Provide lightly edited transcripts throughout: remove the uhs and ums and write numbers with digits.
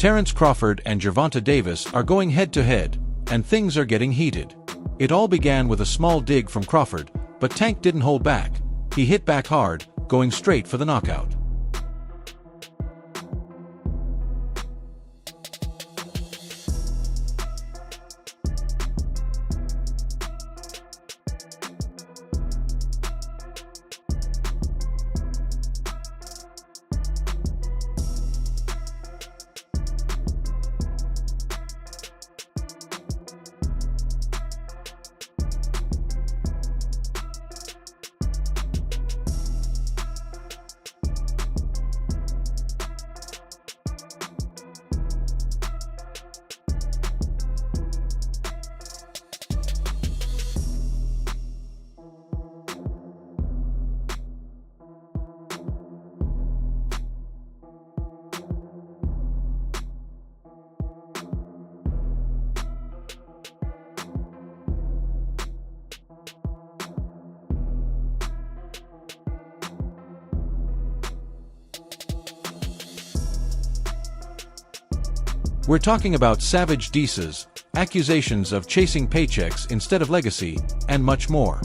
Terence Crawford and Gervonta Davis are going head-to-head, and things are getting heated. It all began with a small dig from Crawford, but Tank didn't hold back. He hit back hard, going straight for the knockout. We're talking about savage dices, accusations of chasing paychecks instead of legacy, and much more.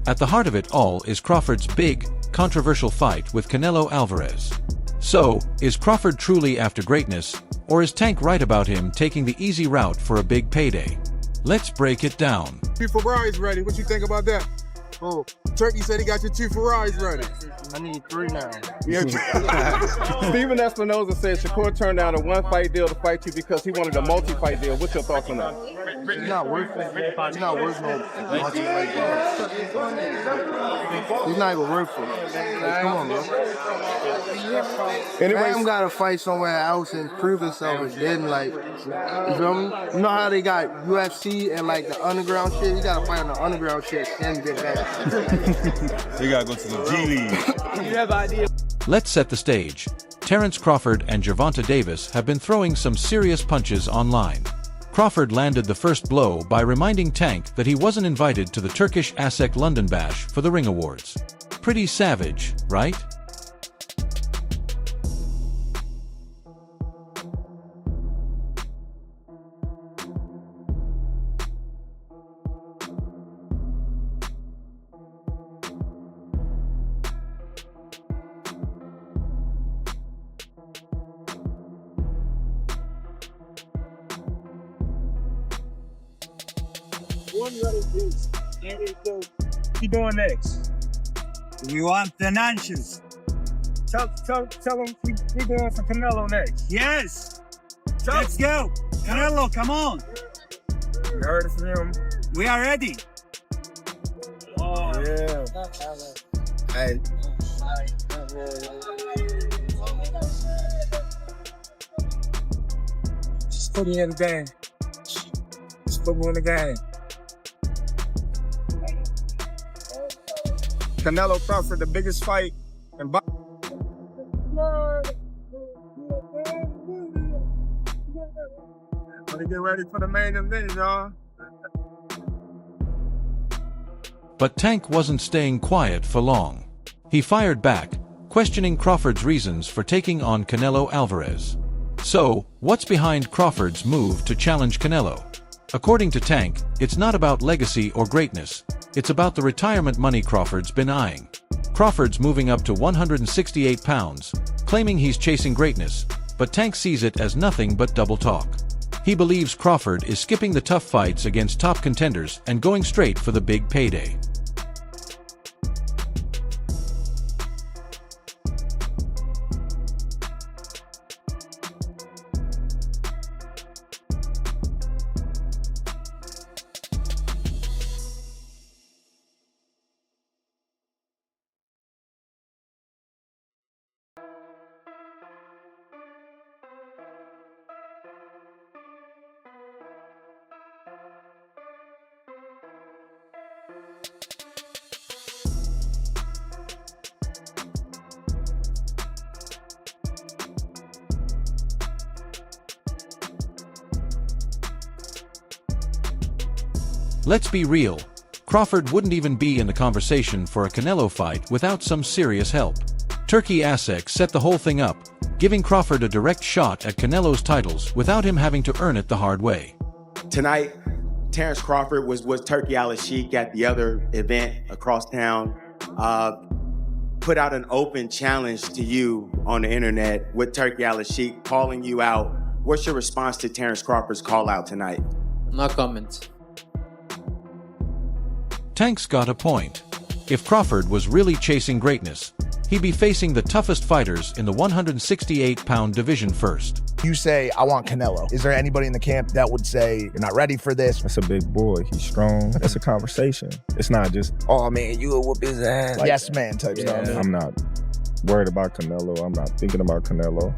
At the heart of it all is Crawford's big, controversial fight with Canelo Alvarez. So, is Crawford truly after greatness, or is Tank right about him taking the easy route for a big payday? Let's break it down. 2 Ferraris ready. What you think about that? Oh, Turkey said he got your 2 Ferraris ready. I need 3 now. Yeah. Steven Espinoza said Shakur turned down a 1-fight deal to fight you because he wanted a multi-fight deal. What's your thoughts on that? He's not worth it. He's not worth no multi-fight deal. He's not even worth it. Like, come on, bro. Man gotta fight somewhere else and prove himself and then, like, you feel me? You know how they got UFC and, like, the underground shit? You gotta fight on the underground shit and get that. You gotta go to the G League. You have an idea? Let's set the stage. Terence Crawford and Gervonta Davis have been throwing some serious punches online. Crawford landed the first blow by reminding Tank that he wasn't invited to the Turkish ASEC London Bash for the Ring Awards. Pretty savage, right? What you doing next? We want financials. Tell them we going for Canelo next. Yes. Let's go. Canelo, come on. You heard it from him. We are ready. Oh, yeah. Hey. Just put me in the game. Just put me in the game. Canelo Crawford, the biggest fight in boxing. Gonna get ready for the main event, y'all. But Tank wasn't staying quiet for long. He fired back, questioning Crawford's reasons for taking on Canelo Alvarez. So, what's behind Crawford's move to challenge Canelo? According to Tank, it's not about legacy or greatness. It's about the retirement money Crawford's been eyeing. Crawford's moving up to 168 pounds, claiming he's chasing greatness, but Tank sees it as nothing but double talk. He believes Crawford is skipping the tough fights against top contenders and going straight for the big payday. Let's be real. Crawford wouldn't even be in the conversation for a Canelo fight without some serious help. Turkey ASEC set the whole thing up, giving Crawford a direct shot at Canelo's titles without him having to earn it the hard way. Tonight, Terence Crawford was with Turkey Al-Sheikh at the other event across town. Put out an open challenge to you on the internet with Turkey Al-Sheikh calling you out. What's your response to Terence Crawford's call out tonight? No comments. Tank's got a point. If Crawford was really chasing greatness, he'd be facing the toughest fighters in the 168-pound division first. You say, I want Canelo. Is there anybody in the camp that would say, you're not ready for this? That's a big boy. He's strong. That's a conversation. It's not just, oh man, you'll whoop his ass. Like, yes man type stuff. I'm not worried about Canelo. I'm not thinking about Canelo.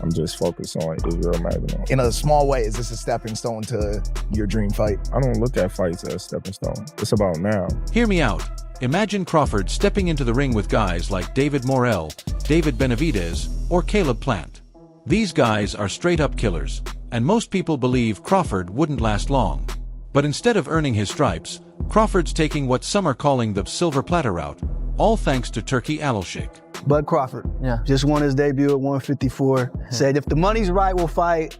I'm just focused on Israel Magno. In a small way, is this a stepping stone to your dream fight? I don't look at fights as a stepping stone. It's about now. Hear me out. Imagine Crawford stepping into the ring with guys like David Morrell, David Benavidez, or Caleb Plant. These guys are straight-up killers, and most people believe Crawford wouldn't last long. But instead of earning his stripes, Crawford's taking what some are calling the silver platter route, all thanks to Turkey Al-Sheikh. Bud Crawford, just won his debut at 154. Said if the money's right, we'll fight.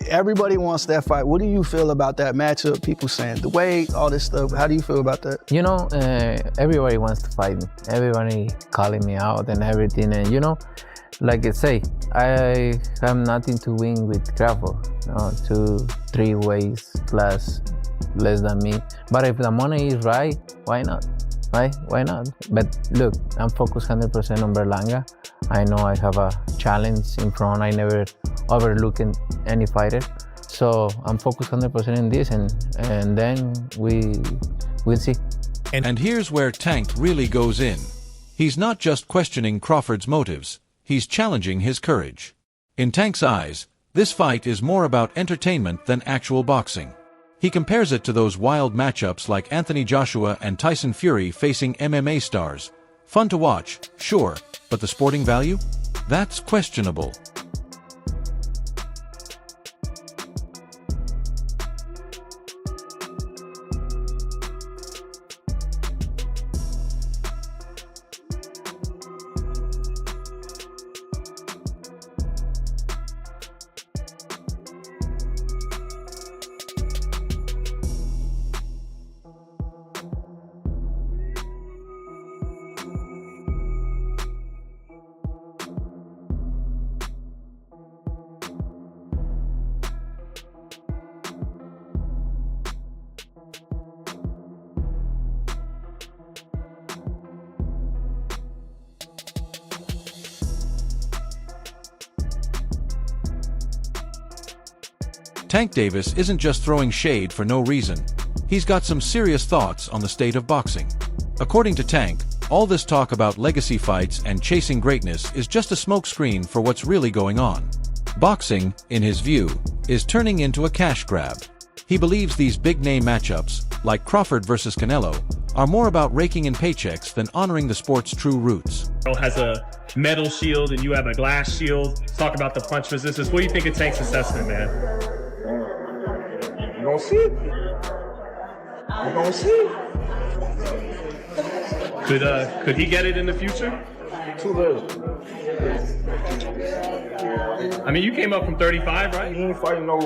Everybody wants that fight. What do you feel about that matchup? People saying the weight, all this stuff. How do you feel about that? You know, everybody wants to fight me. Everybody calling me out and everything. And you know, like I say, I have nothing to win with Crawford. 2, 3 ways plus less than me. But if the money is right, why not? Right? Why not? But look, I'm focused 100% on Berlanga. I know I have a challenge in front. I never overlook any fighter. So I'm focused 100% in this, and then we'll see. And here's where Tank really goes in. He's not just questioning Crawford's motives, he's challenging his courage. In Tank's eyes, this fight is more about entertainment than actual boxing. He compares it to those wild matchups like Anthony Joshua and Tyson Fury facing MMA stars. Fun to watch, sure, but the sporting value? That's questionable. Tank Davis isn't just throwing shade for no reason. He's got some serious thoughts on the state of boxing. According to Tank, all this talk about legacy fights and chasing greatness is just a smokescreen for what's really going on. Boxing, in his view, is turning into a cash grab. He believes these big-name matchups, like Crawford versus Canelo, are more about raking in paychecks than honoring the sport's true roots. Has a metal shield and you have a glass shield. Talk about the punch resistance. What do you think of Tank's assessment, man? We're gonna see. We're gonna see. Could he get it in the future? Too little. I mean, you came up from 35, right? He ain't fighting no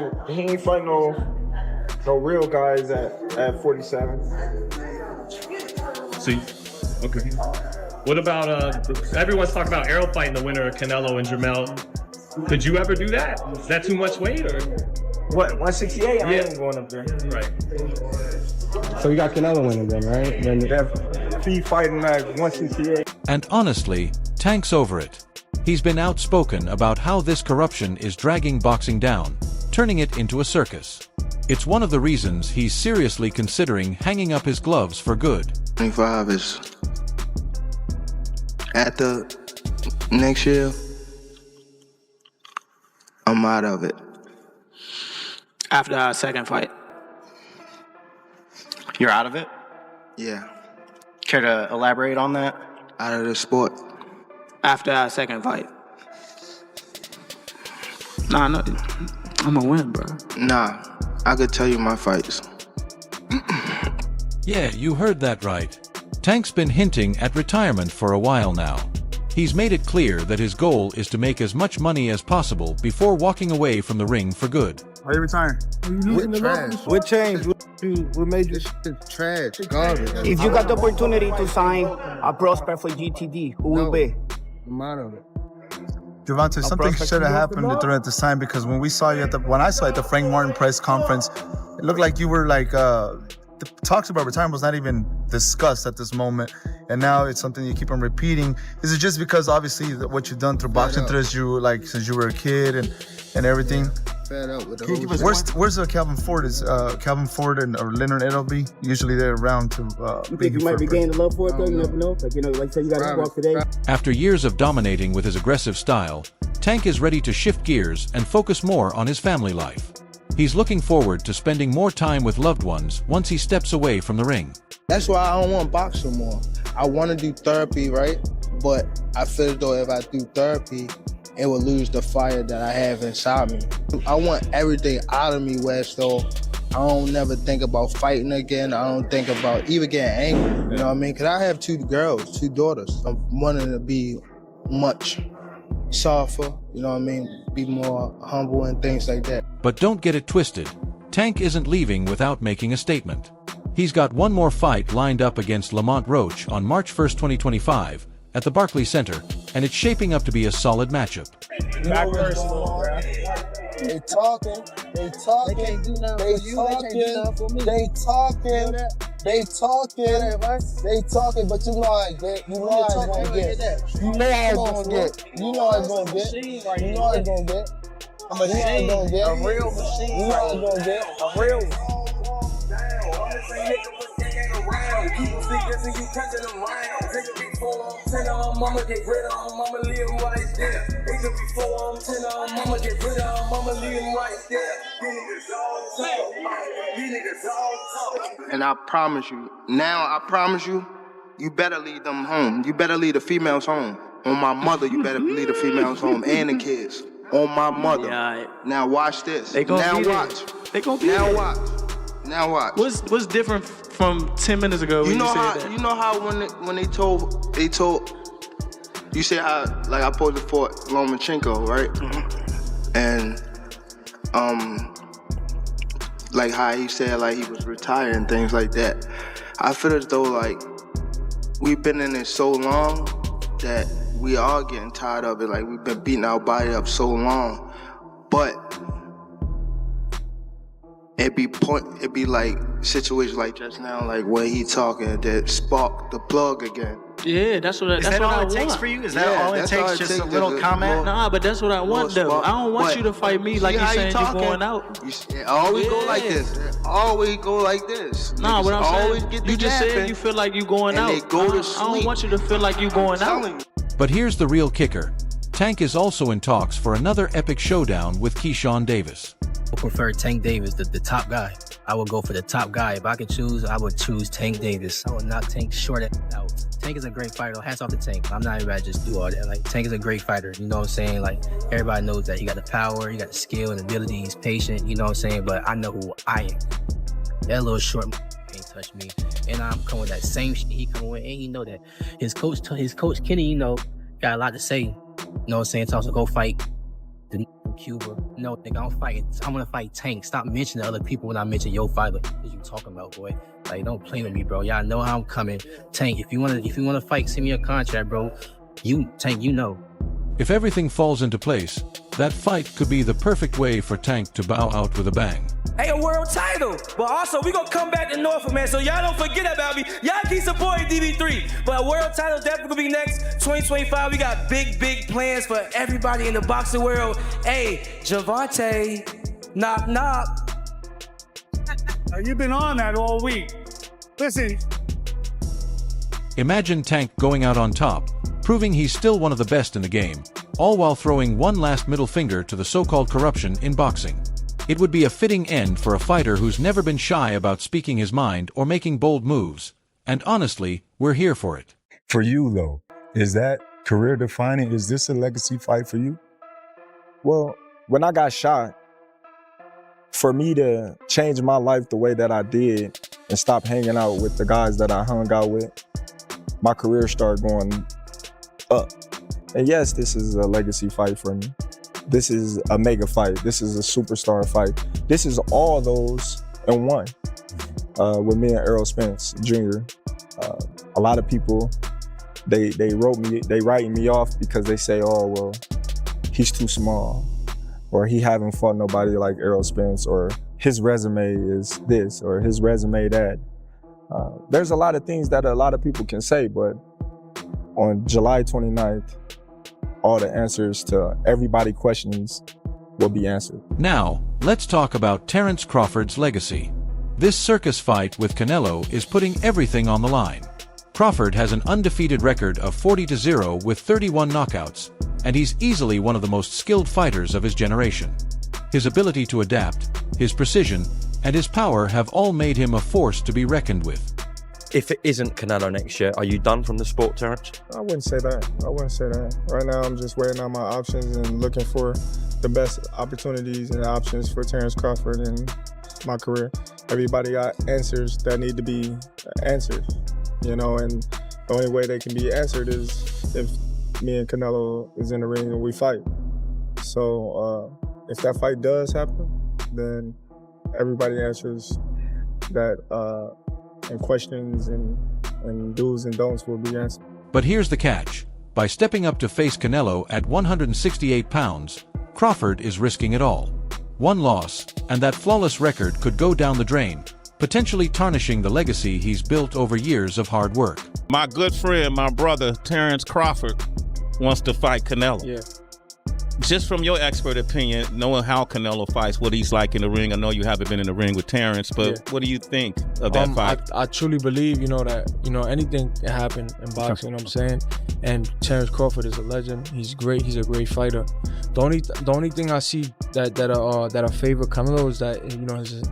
real guys at 47. So, okay. What about everyone's talking about Errol fighting the winner of Canelo and Jermell. Could you ever do that? Is that too much weight or? What, 168? Yeah. I ain't going up there. Right. So you got Canelo winning then, right? Then if he fighting at 168. And honestly, Tank's over it. He's been outspoken about how this corruption is dragging boxing down, turning it into a circus. It's one of the reasons he's seriously considering hanging up his gloves for good. 25 is at the next year. I'm out of it. After our second fight. You're out of it? Yeah. Care to elaborate on that? Out of the sport. After our second fight. Nah, no, I'm gonna win, bro. Nah, I could tell you my fights. Yeah, you heard that right. Tank's been hinting at retirement for a while now. He's made it clear that his goal is to make as much money as possible before walking away from the ring for good. Are you retiring? With trash. What changed? What made you? Trash, garbage. If you got the opportunity to sign a prospect for GTD, who will be? Gervonta, something should have happened throughout the time, because when I saw you at the Frank Martin press conference, it looked like you were like the talks about retirement was not even discussed at this moment, and now it's something you keep on repeating. Is it just because obviously what you've done through boxing since you were a kid and everything? Fed up with the whole Where's Calvin Ford? Is Calvin Ford or Leonard Edelby usually they're around to? You think you might be gaining love for it though? You never know. Like like say you got to walk today. After years of dominating with his aggressive style, Tank is ready to shift gears and focus more on his family life. He's looking forward to spending more time with loved ones once he steps away from the ring. That's why I don't want to box no more. I want to do therapy, right? But I feel as though if I do therapy, it will lose the fire that I have inside me. I want everything out of me where so I don't never think about fighting again. I don't think about even getting angry, you know what I mean? Because I have 2 girls, 2 daughters. I'm wanting to be much softer, you know what I mean? Be more humble and things like that. But don't get it twisted. Tank isn't leaving without making a statement. He's got one more fight lined up against Lamont Roach on March 1st, 2025 at the Barclays Center, and it's shaping up to be a solid matchup. Back personal, bro. They talking, they talking, but you know how I get, you know how it's gonna get. You know how it's gonna get. You know how it's gonna get. You know how it's gonna get. A machine, a real machine. You know how it's gonna get. A real one. And I promise you, you better lead them home. You better lead the females home. On my mother, you better lead the females home and the kids. On my mother. Yeah, now watch this. They gonna now be watch. There. They gonna be now there. watch. Now watch. What's different from 10 minutes ago? You know how when they told you say how like I posed for Lomachenko, right? Mm-hmm. And like how he said like he was retired and things like that. I feel as though like we've been in it so long that we are getting tired of it. Like we've been beating our body up so long, but it be like situations like just now, like where he talking that spark the plug again. Yeah, that's what all it takes for you? Is that all it takes? Just a little comment? Nah, but that's what I want though. I don't want you to fight me like you saying you're going out. It always go like this. It always go like this. Nah, what I'm always saying, get you just said you feel like you going out. They go to sleep. I don't want you to feel like you going out. But here's the real kicker. Tank is also in talks for another epic showdown with Keyshawn Davis. I prefer Tank Davis, the top guy. I would go for the top guy. If I could choose, I would choose Tank Davis. I would not Tank short out. Tank is a great fighter. Hats off to Tank. I'm not even about to just do all that. Like, Tank is a great fighter. You know what I'm saying? Like, everybody knows that he got the power, he got the skill and ability, he's patient, you know what I'm saying? But I know who I am. That little short can't touch me. And I'm coming with that same shit he coming with. And you know that his coach Kenny, you know, got a lot to say. You know what I'm saying? So go fight the from Cuba. No, nigga, I'm gonna fight Tank. Stop mentioning other people when I mention your fight. What you talking about, boy? Like, don't play with me, bro. Y'all know how I'm coming. Tank, if you wanna fight, send me a contract, bro. Tank, you know. If everything falls into place, that fight could be the perfect way for Tank to bow out with a bang. Hey, a world title. But also, we gonna come back to Norfolk, man. So y'all don't forget about me. Y'all keep supporting DB3. But a world title definitely gonna be next 2025. We got big plans for everybody in the boxing world. Hey, Gervonta, knock knock. You've been on that all week. Listen. Imagine Tank going out on top, proving he's still one of the best in the game, all while throwing one last middle finger to the so-called corruption in boxing. It would be a fitting end for a fighter who's never been shy about speaking his mind or making bold moves. And honestly, we're here for it. For you, though, is that career defining? Is this a legacy fight for you? Well, when I got shot, for me to change my life the way that I did and stop hanging out with the guys that I hung out with, my career started going up. And yes, this is a legacy fight for me. This is a mega fight. This is a superstar fight. This is all those in one. With me and Errol Spence Jr. A lot of people, they writing me off because they say, oh, well, he's too small, or he haven't fought nobody like Errol Spence, or his resume is this, or his resume that. There's a lot of things that a lot of people can say, but on July 29th, all the answers to everybody's questions will be answered. Now, let's talk about Terence Crawford's legacy. This circus fight with Canelo is putting everything on the line. Crawford has an undefeated record of 40-0 with 31 knockouts, and he's easily one of the most skilled fighters of his generation. His ability to adapt, his precision, and his power have all made him a force to be reckoned with. If it isn't Canelo next year, are you done from the sport, Terence? I wouldn't say that. Right now, I'm just weighing out my options and looking for the best opportunities and options for Terence Crawford in my career. Everybody got answers that need to be answered, and the only way they can be answered is if me and Canelo is in the ring and we fight. So if that fight does happen, then everybody answers that and questions and do's and don'ts will be answered. But here's the catch. By stepping up to face Canelo at 168 pounds, Crawford is risking it all. One loss, and that flawless record could go down the drain, potentially tarnishing the legacy he's built over years of hard work. My good friend, my brother, Terence Crawford, wants to fight Canelo. Yeah. Just from your expert opinion, knowing how Canelo fights, what he's like in the ring, I know you haven't been in the ring with Terence, but what do you think of that fight? I truly believe, that, anything can happen in boxing, you know what I'm saying? And Terence Crawford is a legend. He's great. He's a great fighter. The only thing I see that favor Canelo is that,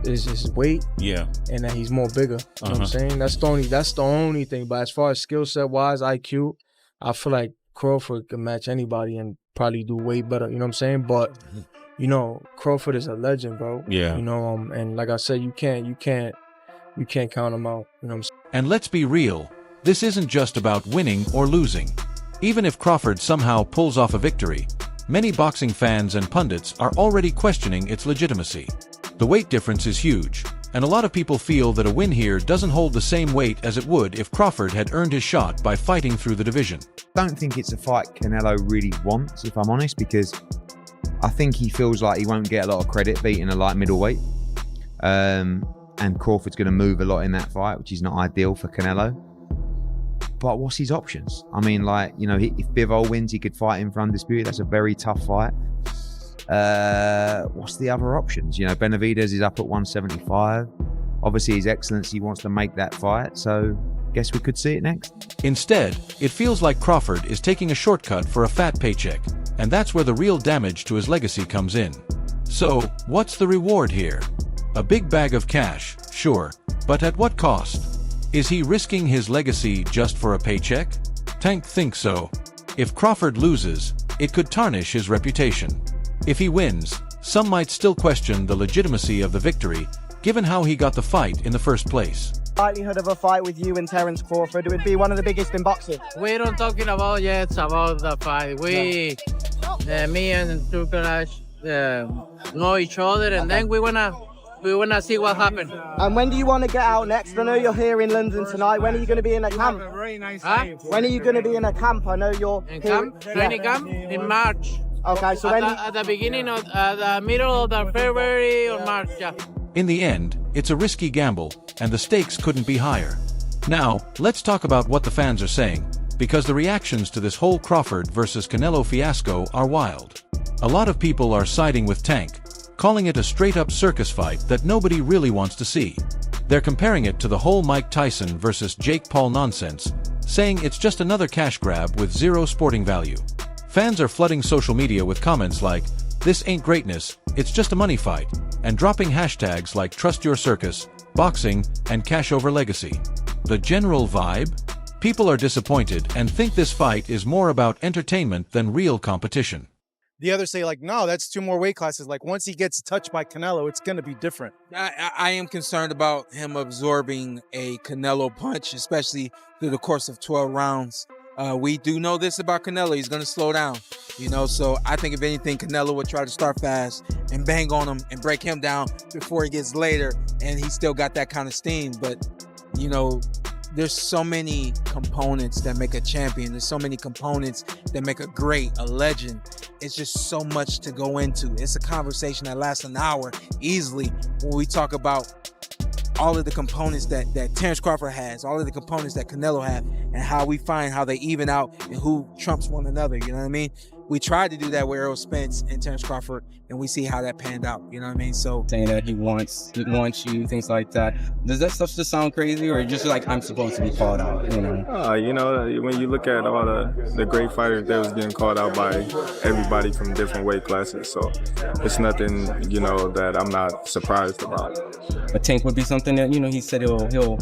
is his weight. Yeah. And that he's more bigger. You know what I'm saying? That's the only thing. But as far as skill set wise, IQ, I feel like Crawford can match anybody and probably do way better, you know what I'm saying? But, Crawford is a legend, bro. Yeah. And like I said, you can't count him out, you know what I'm saying? And let's be real, this isn't just about winning or losing. Even if Crawford somehow pulls off a victory, many boxing fans and pundits are already questioning its legitimacy. The weight difference is huge, and a lot of people feel that a win here doesn't hold the same weight as it would if Crawford had earned his shot by fighting through the division. I don't think it's a fight Canelo really wants, if I'm honest, because I think he feels like he won't get a lot of credit beating a light middleweight. And Crawford's going to move a lot in that fight, which is not ideal for Canelo. But what's his options? I mean, if Bivol wins, he could fight him for undisputed. That's a very tough fight. What's the other options? Benavidez is up at 175. Obviously, His Excellency wants to make that fight, so guess we could see it next. Instead, it feels like Crawford is taking a shortcut for a fat paycheck, and that's where the real damage to his legacy comes in. So, what's the reward here? A big bag of cash, sure, but at what cost? Is he risking his legacy just for a paycheck? Tank thinks so. If Crawford loses, it could tarnish his reputation. If he wins, some might still question the legitimacy of the victory, given how he got the fight in the first place. Likelihood of a fight with you and Terence Crawford, it would be one of the biggest in boxing. We don't talking about yet about the fight. Me and Turkalash know each other, and then we wanna see what happens. And when do you want to get out next? I know you're here in London tonight. When are you going to be in a camp? When are you going to be in a camp? I know you're in camp. Training camp in March. Okay, so at the beginning of the middle of the February or March, yeah. In the end, it's a risky gamble, and the stakes couldn't be higher. Now, let's talk about what the fans are saying, because the reactions to this whole Crawford versus Canelo fiasco are wild. A lot of people are siding with Tank, calling it a straight-up circus fight that nobody really wants to see. They're comparing it to the whole Mike Tyson versus Jake Paul nonsense, saying it's just another cash grab with zero sporting value. Fans are flooding social media with comments like, "This ain't greatness, it's just a money fight," and dropping hashtags like "Trust Your Circus," "Boxing," and "Cash Over Legacy." The general vibe? People are disappointed and think this fight is more about entertainment than real competition. The others say, no, that's 2 more weight classes. Once he gets touched by Canelo, it's going to be different. I am concerned about him absorbing a Canelo punch, especially through the course of 12 rounds. We do know this about Canelo. He's going to slow down, you know. So I think if anything, Canelo would try to start fast and bang on him and break him down before he gets later. And he still got that kind of steam. But, you know, there's so many components that make a champion. There's so many components that make a great, a legend. It's just so much to go into. It's a conversation that lasts an hour easily when we talk about all of the components that Terence Crawford has, all of the components that Canelo have, and how we find how they even out and who trumps one another, you know what I mean? We tried to do that with Errol Spence and Terence Crawford, and we see how that panned out, you know what I mean? So saying that he wants you, things like that. Does that stuff just sound crazy, or just like I'm supposed to be called out, you know? You know, when you look at all the great fighters, they was getting called out by everybody from different weight classes. So it's nothing, you know, that I'm not surprised about. But Tank would be something that, you know, he said he'll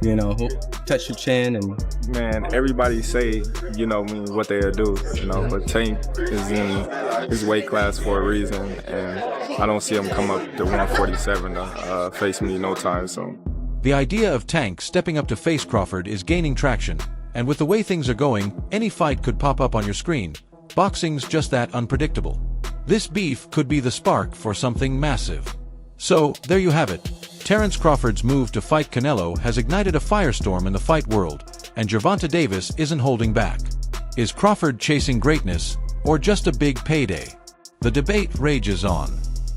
you know, he'll touch your chin and... Man, everybody say, you know, what they'll do, you know, but Tank is in his weight class for a reason, and I don't see him come up to 147 to face me no time soon. The idea of Tank stepping up to face Crawford is gaining traction, and with the way things are going, any fight could pop up on your screen. Boxing's just that unpredictable. This beef could be the spark for something massive. So, there you have it. Terence Crawford's move to fight Canelo has ignited a firestorm in the fight world, and Gervonta Davis isn't holding back. Is Crawford chasing greatness, or just a big payday? The debate rages on.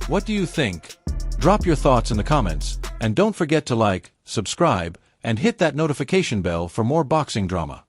What do you think? Drop your thoughts in the comments, and don't forget to like, subscribe, and hit that notification bell for more boxing drama.